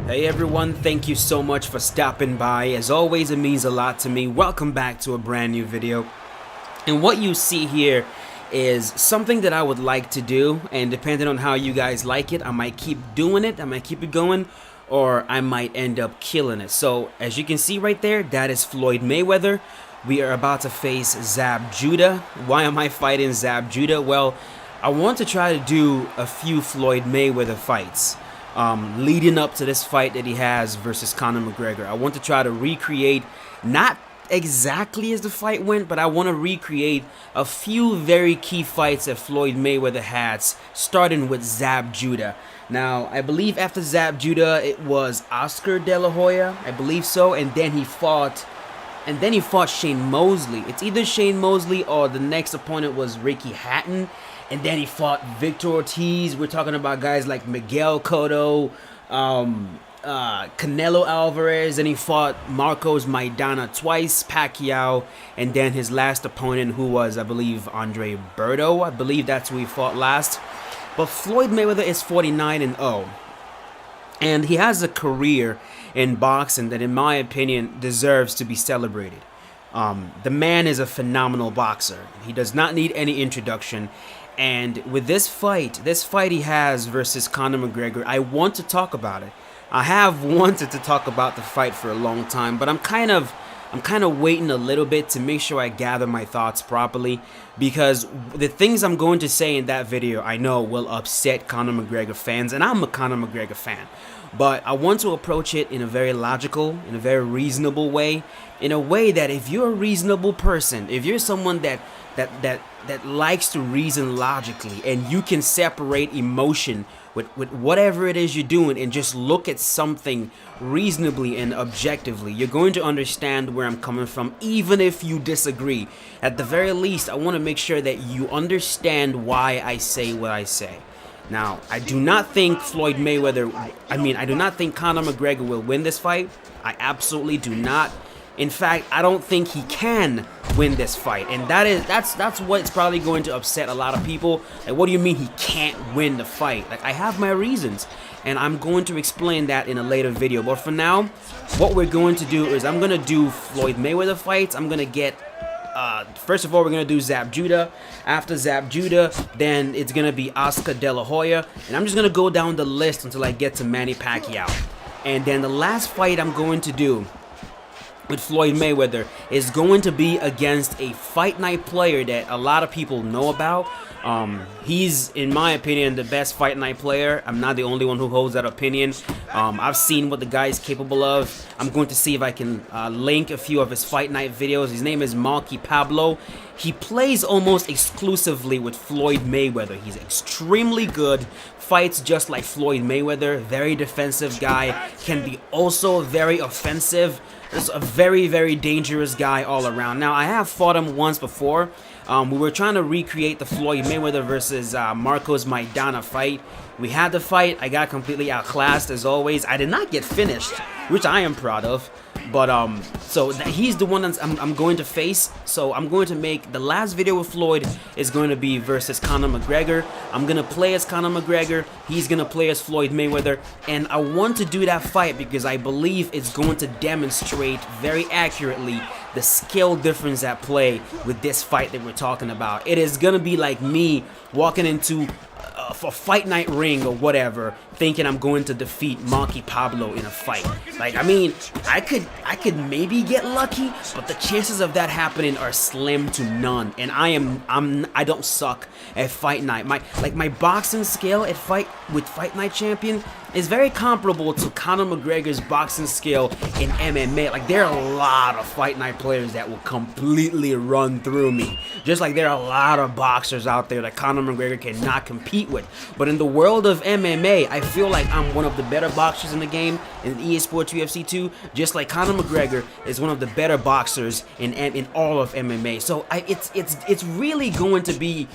Hey everyone, thank you so much for stopping by. As always, it means a lot to me. Welcome back to a brand new video. And what you see here is something that I would like to do, and depending on how you guys like it, I might keep doing it, I might keep it going, or I might end up killing it. So as you can see right there, that is Floyd Mayweather. We are about to face Zab Judah. Why am I fighting Zab Judah? Well, I want to try to do a few Floyd Mayweather fights. Leading up to this fight that he has versus Conor McGregor. I want to try to recreate, not exactly as the fight went, but I want to recreate a few very key fights that Floyd Mayweather has, starting with Zab Judah. Now, I believe after Zab Judah, it was Oscar De La Hoya, I believe so, and then he fought Shane Mosley. It's either Shane Mosley or the next opponent was Ricky Hatton. And then he fought Victor Ortiz. We're talking about guys like Miguel Cotto, Canelo Alvarez. And he fought Marcos Maidana twice, Pacquiao. And then his last opponent, who was, I believe, Andre Berto. I believe that's who he fought last. But Floyd Mayweather is 49-0. And he has a career in boxing that, in my opinion, deserves to be celebrated. The man is a phenomenal boxer. He does not need any introduction. And with this fight he has versus Conor McGregor, I want to talk about it. I have wanted to talk about the fight for a long time, but I'm kind of waiting a little bit to make sure I gather my thoughts properly, because the things I'm going to say in that video I know will upset Conor McGregor fans, and I'm a Conor McGregor fan. But I want to approach it in a very logical, in a very reasonable way, in a way that if you're a reasonable person, if you're someone that likes to reason logically, and you can separate emotion with whatever it is you're doing and just look at something reasonably and objectively, you're going to understand where I'm coming from, even if you disagree. At the very least, I want to make sure that you understand why I say what I say. Now, I do not think I do not think Conor McGregor will win this fight. I absolutely do not. In fact, I don't think he can win this fight, and that's what's probably going to upset a lot of people. Like, what do you mean he can't win the fight? Like, I have my reasons, and I'm going to explain that in a later video. But for now, what we're going to do is I'm going to do Floyd Mayweather fights. I'm going to get, first of all, we're going to do Zab Judah. After Zab Judah, then it's going to be Oscar De La Hoya, and I'm just going to go down the list until I get to Manny Pacquiao. And then the last fight I'm going to do with Floyd Mayweather is going to be against a Fight Night player that a lot of people know about. He's, in my opinion, the best Fight Night player. I'm not the only one who holds that opinion. I've seen what the guy is capable of. I'm going to see if I can link a few of his Fight Night videos. His name is Marky Pablo. He plays almost exclusively with Floyd Mayweather. He's extremely good. Fights just like Floyd Mayweather. Very defensive guy. Can be also very offensive. Just a very, very dangerous guy all around. Now, I have fought him once before. We were trying to recreate the Floyd Mayweather versus Marcos Maidana fight. We had the fight. I got completely outclassed as always. I did not get finished, which I am proud of. But so he's the one that I'm going to face. So I'm going to make the last video with Floyd is going to be versus Conor McGregor. I'm going to play as Conor McGregor. He's going to play as Floyd Mayweather. And I want to do that fight because I believe it's going to demonstrate very accurately the skill difference at play with this fight that we're talking about. It is going to be like me walking into a Fight Night ring or whatever, thinking I'm going to defeat Marky Pablo in a fight. Like, I mean, I could maybe get lucky, but the chances of that happening are slim to none. And I don't suck at Fight Night. My boxing skill at Fight Night champion is very comparable to Conor McGregor's boxing skill in MMA. Like, there are a lot of Fight Night players that will completely run through me. Just like there are a lot of boxers out there that Conor McGregor cannot compete with. But in the world of MMA, I feel like I'm one of the better boxers in the game in EA Sports UFC 2, just like Conor McGregor is one of the better boxers in all of MMA. So it's really going to be,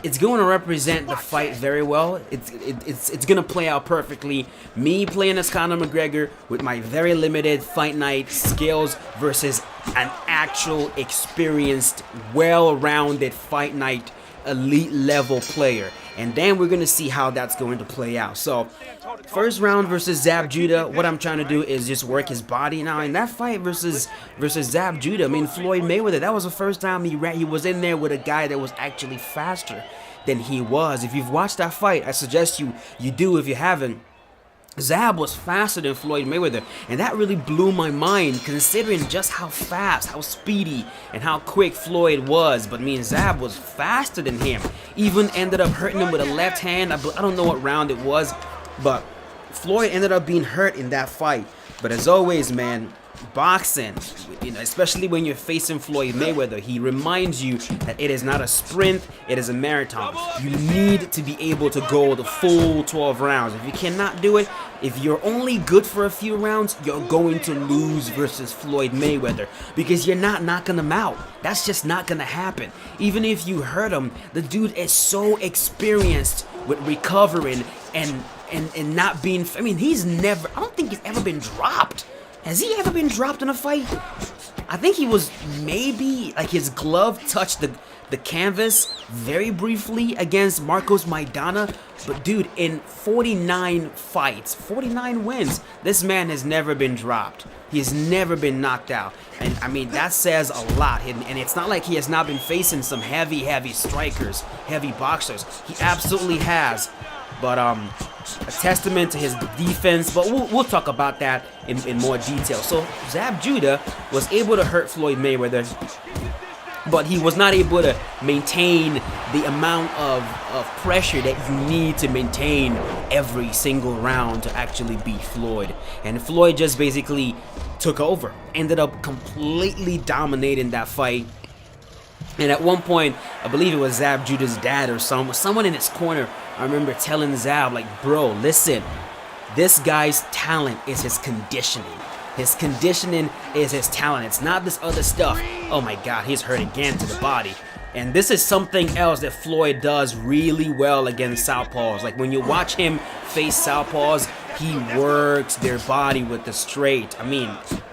it's going to represent the fight very well. It's going to play out perfectly. Me playing as Conor McGregor with my very limited Fight Night skills versus an actual experienced, well-rounded Fight Night elite level player. And then we're going to see how that's going to play out. So, first round versus Zab Judah, what I'm trying to do is just work his body. Now, in that fight versus Zab Judah, I mean, Floyd Mayweather, that was the first time he was in there with a guy that was actually faster than he was. If you've watched that fight, I suggest you do if you haven't. Zab was faster than Floyd Mayweather, and that really blew my mind considering just how fast, how speedy, and how quick Floyd was. But I mean, Zab was faster than him. Even ended up hurting him with a left hand. I don't know what round it was, but Floyd ended up being hurt in that fight. But as always, man, boxing, you know, especially when you're facing Floyd Mayweather, he reminds you that it is not a sprint, it is a marathon. You need to be able to go the full 12 rounds. If you cannot do it, if you're only good for a few rounds, you're going to lose versus Floyd Mayweather because you're not knocking him out. That's just not gonna happen. Even if you hurt him, the dude is so experienced with recovering and not being, I mean, I don't think he's ever been dropped. Has he ever been dropped in a fight? I think he was maybe, like, his glove touched the canvas very briefly against Marcos Maidana. But dude, in 49 fights, 49 wins, this man has never been dropped. He has never been knocked out. And I mean, that says a lot. And it's not like he has not been facing some heavy strikers, heavy boxers. He absolutely has. But a testament to his defense, but we'll talk about that in more detail. So Zab Judah was able to hurt Floyd Mayweather, but he was not able to maintain the amount of pressure that you need to maintain every single round to actually beat Floyd. And Floyd just basically took over, ended up completely dominating that fight. And at one point, I believe it was Zab Judah's dad or someone in his corner, I remember telling Zab, like, bro, listen, this guy's talent is his conditioning. His conditioning is his talent. It's not this other stuff. Oh my God, he's hurt again to the body. And this is something else that Floyd does really well against southpaws. Like, when you watch him face southpaws, he works their body with the straight. I mean,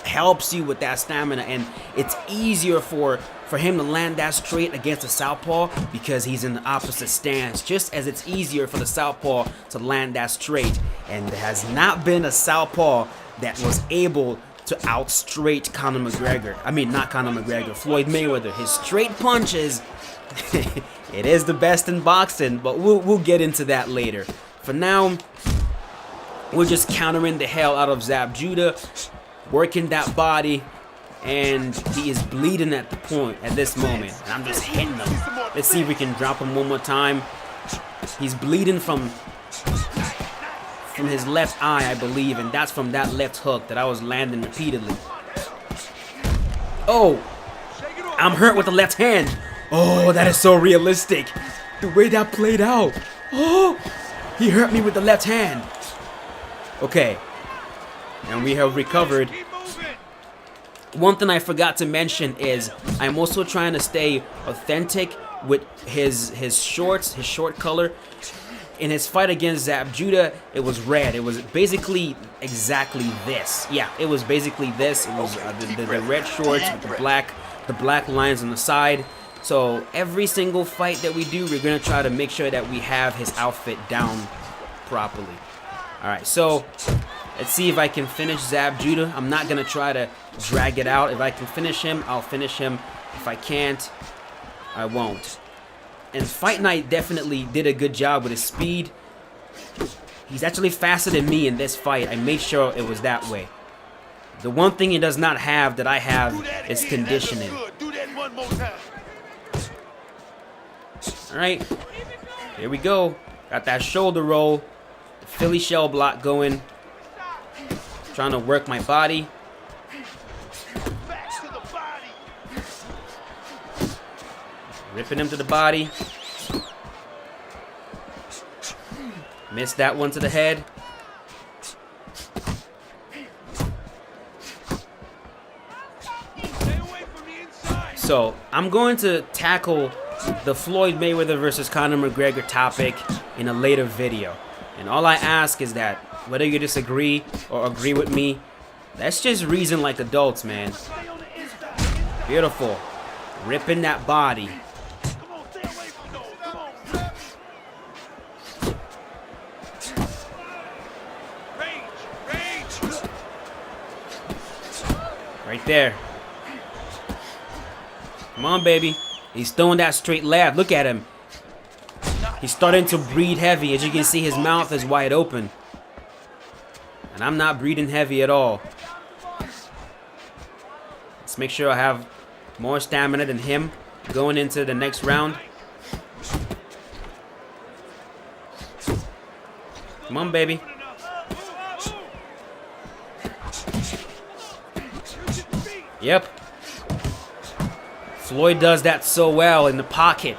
helps you with that stamina, and it's easier for him to land that straight against the southpaw because he's in the opposite stance, just as it's easier for the southpaw to land that straight. And there has not been a southpaw that was able to out-straight Conor McGregor. I mean, not Conor McGregor, Floyd Mayweather. His straight punches, it is the best in boxing, but we'll get into that later. For now, we're just countering the hell out of Zab Judah, working that body, and he is bleeding at this moment. And I'm just hitting him. Let's see if we can drop him one more time. He's bleeding from his left eye, I believe, and that's from that left hook that I was landing repeatedly. Oh, I'm hurt with the left hand. Oh, that is so realistic. The way that played out. Oh, he hurt me with the left hand. Okay, and we have recovered. One thing I forgot to mention is I'm also trying to stay authentic with his shorts, his short color. In his fight against Zab Judah, it was red. It was basically exactly this. Yeah, it was basically this. It was the red shorts with the black lines on the side. So every single fight that we do, we're gonna try to make sure that we have his outfit down properly. All right, so let's see if I can finish Zab Judah. I'm not gonna try to drag it out. If I can finish him, I'll finish him. If I can't, I won't. And Fight Night definitely did a good job with his speed. He's actually faster than me in this fight. I made sure it was that way. The one thing he does not have that I have is conditioning. Alright, here we go. Got that shoulder roll. Philly shell block going. Trying to work my body. Ripping him to the body. Missed that one to the head. So, I'm going to tackle the Floyd Mayweather versus Conor McGregor topic in a later video. And all I ask is that whether you disagree or agree with me, let's just reason like adults, man. Beautiful. Ripping that body. Right there. Come on, baby. He's throwing that straight left. Look at him. He's starting to breathe heavy. As you can see, his mouth is wide open. And I'm not breathing heavy at all. Let's make sure I have more stamina than him going into the next round. Come on, baby. Yep. Floyd does that so well in the pocket.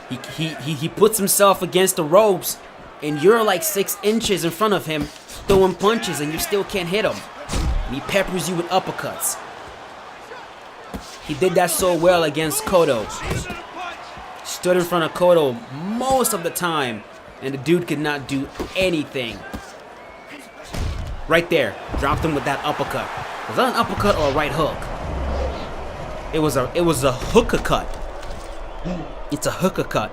He puts himself against the ropes, and you're like 6 inches in front of him throwing punches, and you still can't hit him. And he peppers you with uppercuts. He did that so well against Cotto. Stood in front of Cotto most of the time, and the dude could not do anything. Right there, dropped him with that uppercut. Was that an uppercut or a right hook? It was a hooker cut. It's a hooker cut.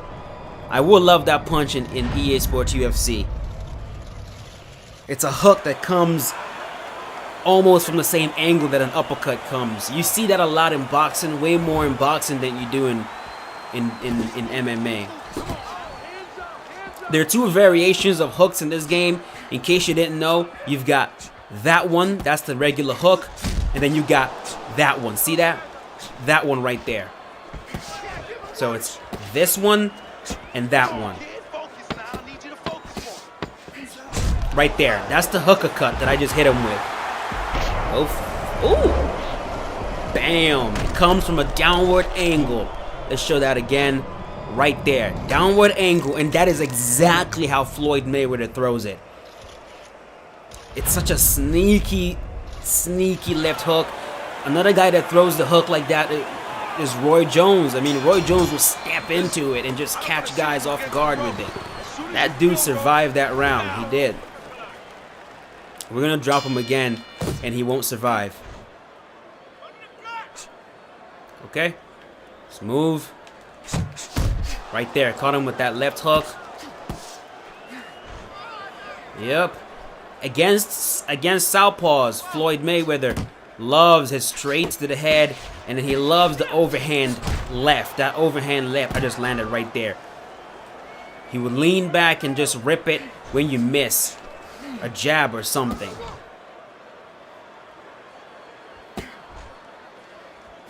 I would love that punch in EA Sports UFC. It's a hook that comes almost from the same angle that an uppercut comes. You see that a lot in boxing, way more in boxing than you do in MMA. There are 2 variations of hooks in this game. In case you didn't know, you've got that one, that's the regular hook, and then you got that one. See that? That one right there. So it's this one and that one. Right there. That's the hooker cut that I just hit him with. Oh, ooh. Bam. It comes from a downward angle. Let's show that again. Right there. Downward angle. And that is exactly how Floyd Mayweather throws it. It's such a sneaky left hook. Another guy that throws the hook like that is Roy Jones. I mean, Roy Jones will step into it and just catch guys off guard with it. That dude survived that round. He did. We're going to drop him again, and he won't survive. Okay. Let's move. Right there. Caught him with that left hook. Yep. Against southpaws, Floyd Mayweather loves his straights to the head, and then he loves the overhand left. That overhand left, I just landed right there. He would lean back and just rip it when you miss a jab or something.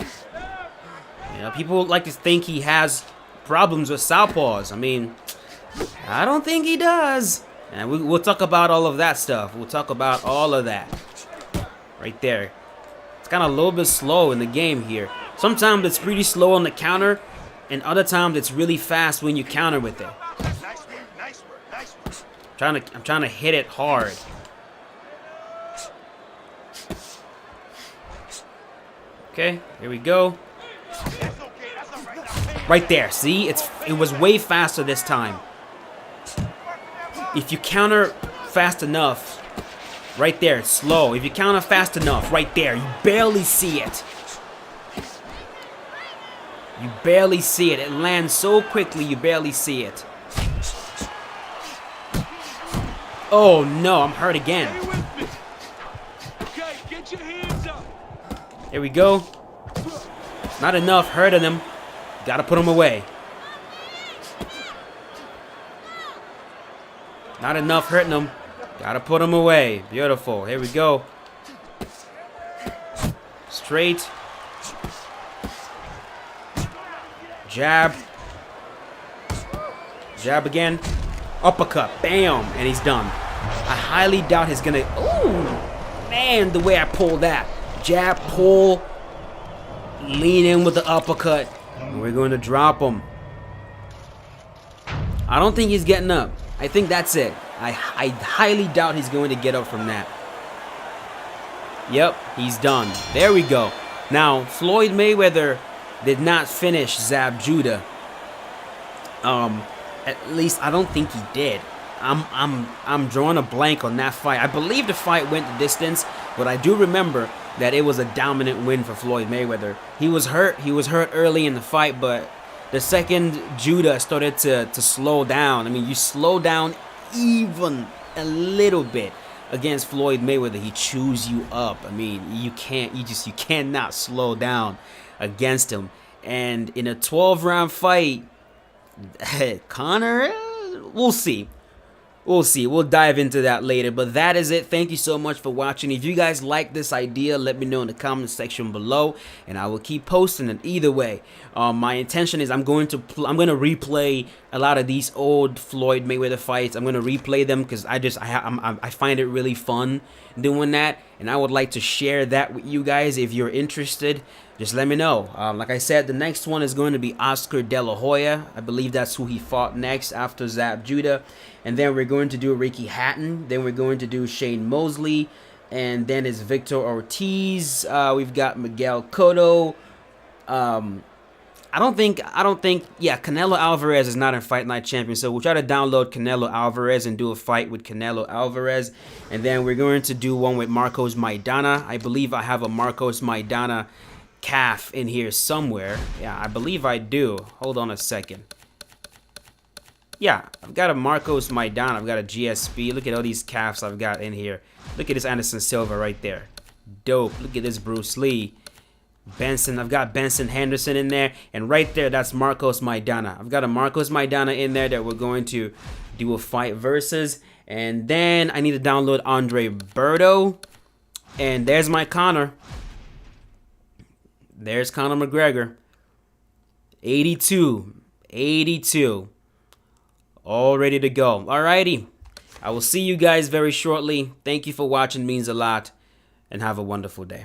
You know, people like to think he has problems with southpaws. I mean, I don't think he does. And we'll talk about all of that stuff. We'll talk about all of that. Right there. It's kind of a little bit slow in the game here. Sometimes it's pretty slow on the counter, and other times it's really fast when you counter with it. I'm trying to hit it hard. Okay, here we go. Right there. See, it was way faster this time. If you counter fast enough, right there, it's slow. If you counter fast enough, right there, you barely see it. You barely see it. It lands so quickly, you barely see it. Oh no, I'm hurt again. Here we go. Not enough, hurting him. Gotta put him away. Not enough hurting him. Gotta put him away. Beautiful. Here we go. Straight. Jab. Jab again. Uppercut. Bam. And he's done. I highly doubt he's gonna... Ooh. Man, the way I pulled that. Jab, pull. Lean in with the uppercut. And we're going to drop him. I don't think he's getting up. I think that's it. I highly doubt he's going to get up from that. Yep, he's done. There we go. Now, Floyd Mayweather did not finish Zab Judah. At least I don't think he did. I'm drawing a blank on that fight. I believe the fight went the distance, but I do remember that it was a dominant win for Floyd Mayweather. He was hurt. He was hurt early in the fight, but the second Judah started to slow down. I mean, you slow down even a little bit. against Floyd Mayweather, he chews you up. I mean, you cannot slow down against him. And in a 12-round fight, Conor, we'll see. We'll see. We'll dive into that later. But that is it. Thank you so much for watching. If you guys like this idea, let me know in the comment section below, and I will keep posting it. Either way, my intention is I'm going to replay a lot of these old Floyd Mayweather fights. I'm going to replay them because I find it really fun doing that, and I would like to share that with you guys. If you're interested, just let me know. Like I said, the next one is going to be Oscar De La Hoya. I believe that's who he fought next after Zab Judah. And then we're going to do Ricky Hatton. Then we're going to do Shane Mosley. And then it's Victor Ortiz. We've got Miguel Cotto. I don't think, yeah, Canelo Alvarez is not in Fight Night Champion. So we'll try to download Canelo Alvarez and do a fight with Canelo Alvarez. And then we're going to do one with Marcos Maidana. I believe I have a Marcos Maidana calf in here somewhere. Yeah, I believe I do. Hold on a second. Yeah, I've got a Marcos Maidana. I've got a GSP. Look at all these calves I've got in here. Look at this Anderson Silva right there. Dope. Look at this Bruce Lee. Benson. I've got Benson Henderson in there. And right there, that's Marcos Maidana. I've got a Marcos Maidana in there that we're going to do a fight versus. And then I need to download Andre Berto. And there's my Conor. There's Conor McGregor. 82. 82. All ready to go. Alrighty. I will see you guys very shortly. Thank you for watching. Means a lot. And have a wonderful day.